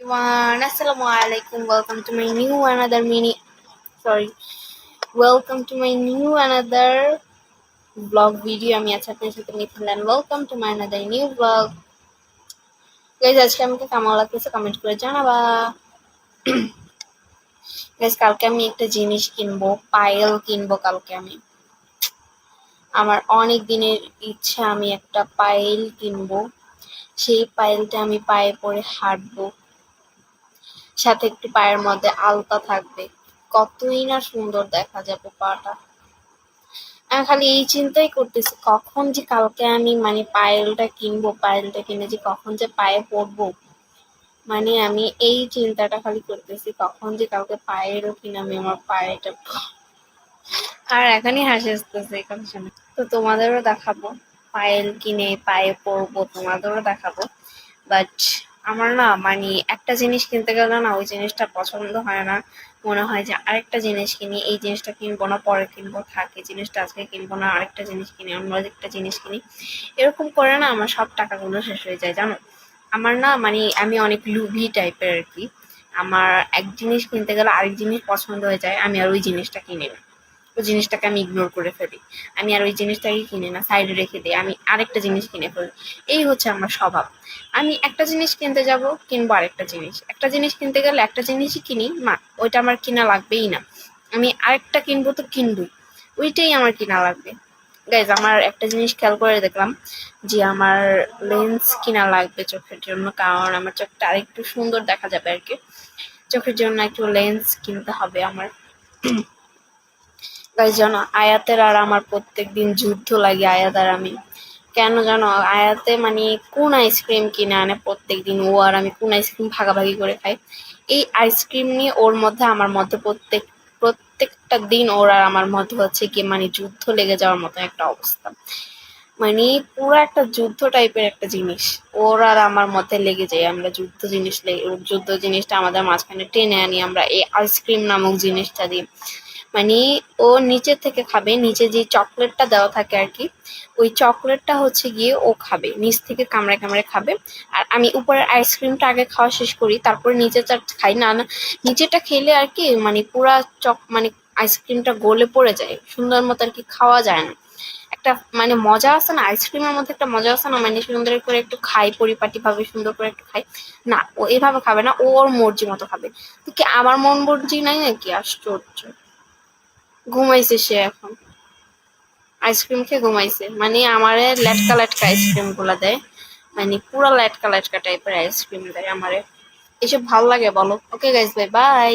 Everyone, Assalamualaikum. Welcome to my new another mini. Sorry, welcome to my new another vlog video. আমি আছি আপনার সাথে Mithil and welcome to my another new vlog. Guys, আজকে আমাকে কেমন লাগতেছে কমেন্ট করে জানাবা. Guys, কালকে আমি একটা জিনিস কিনবো, পায়েল কিনবো কালকে আমি. আমার অনেক দিনের ইচ্ছা আমি একটা পায়েল কিনবো. সেই পায়েলটা আমি পায়ে পরে হাঁটবো. সাথে একটু পায়ের মধ্যে আলতা থাকবে, কতই না সুন্দর দেখা যাবে পাটা। আমি খালি এই চিন্তাই করতেছি কখন যে কালকে আমি পায়েলটা কিনবো, পায়েলটা কিনে যে কখন যে পায়ে পরবো। আমি এই চিন্তাটা খালি করতেছি কখন যে কালকে পায়েরও কিনে আমি আমার পায়েটা। আর এখনই হাসি আসতেছে এই কথা শুনে। তো তোমাদেরও দেখাবো পায়েল কিনে পায়ে পরবো, তোমাদেরও দেখাবো। বাট আমার না একটা জিনিস কিনতে গেলে না ওই জিনিসটা পছন্দ হয় না, মনে হয় যে আরেকটা জিনিস কিনি, এই জিনিসটা কিনবো না পরে কিনবো, থাকে জিনিসটা আজকে কিনবো না, আরেকটা জিনিস কিনি, অন্য একটা জিনিস কিনি, এরকম করে না আমার সব টাকাগুলো শেষ হয়ে যায় জানো। আমার না আমি অনেক লুভি টাইপের আর কি। আমার এক জিনিস কিনতে গেলে আরেক জিনিস পছন্দ হয়ে যায়, আমি আর ওই জিনিসটা কিনি না, ওই জিনিসটাকে আমি ইগনোর করে ফেলি, আমি আর ওই জিনিসটাকে কিনি না, সাইডে রেখে দিই, আমি আরেকটা জিনিস কিনে ফেলি। এই হচ্ছে আমার স্বভাব। আমি একটা জিনিস কিনতে যাব, কিনবো আরেকটা জিনিস, একটা জিনিস কিনতে গেলে একটা জিনিসই কিনি না, ওইটা আমার কিনা লাগবেই না, আমি আরেকটা কিনবো তো কিনবই, ওইটাই আমার কিনা লাগবে। গাইজ, আমার একটা জিনিস খেয়াল করে দেখলাম যে আমার লেন্স কিনা লাগবে চোখের জন্য, কারণ আমার চোখটা আরেকটু সুন্দর দেখা যাবে আর কি, চোখের জন্য একটু লেন্স কিনতে হবে আমার। গাইজ জানো, আয়াতের আর আমার প্রত্যেকদিন যুদ্ধ লাগে, আয়াত আর আমি। কেন জানো, আয়াতে কোন আইসক্রিম কিনে আনে প্রত্যেকদিন, ও আর আমি কোন আইসক্রিম ভাগাভাগি করে খাই। এই আইসক্রিম নিয়ে ওর মধ্যে আমার মধ্যে প্রত্যেকটা দিন ওর আর আমার মধ্যে হচ্ছে কি যুদ্ধ লেগে যাওয়ার মতো একটা অবস্থা। পুরো একটা যুদ্ধ টাইপের একটা জিনিস ওর আর আমার মধ্যে লেগে যায়, আমরা যুদ্ধ জিনিসটা আমাদের মাঝখানে টেনে আনি আমরা এই আইসক্রিম নামক জিনিসটা দিয়ে। ও নিচে থেকে খাবে, নিচে যে চকলেটটা দেওয়া থাকে আর কি, ওই চকলেটটা হচ্ছে গিয়ে ও খাবে, নিচ থেকে কামড়ে কামড়ে খাবে। আর আমি উপরের আইসক্রিমটা আগে খাওয়া শেষ করি, তারপরে নিচেরটা খাই না। নিচেরটা খেলে আর কি পুরা আইসক্রিমটা গলে পড়ে যায়, সুন্দর মতো আর কি খাওয়া যায় না। একটা মজা আছে না আইসক্রিমের মধ্যে, একটা মজা আছে না, সুন্দর করে একটু খাই, পরিপাটি ভাবে সুন্দর করে একটু খাই। না, ও এভাবে খাবে না, ও ওর মর্জি মতো খাবে। তো কি আমার মন মর্জি নাই নাকি? আশ্চর্য। ঘুমাইছে সে এখন, আইসক্রিম খেয়ে ঘুমাইছে। আমারে লেটকা লেটকা আইসক্রিম গুলা দেয়, পুরা লেটকা লেটকা টাইপের আইসক্রিম দেয় আমারে। এসব ভাল লাগে বলো? Okay guys, bye bye.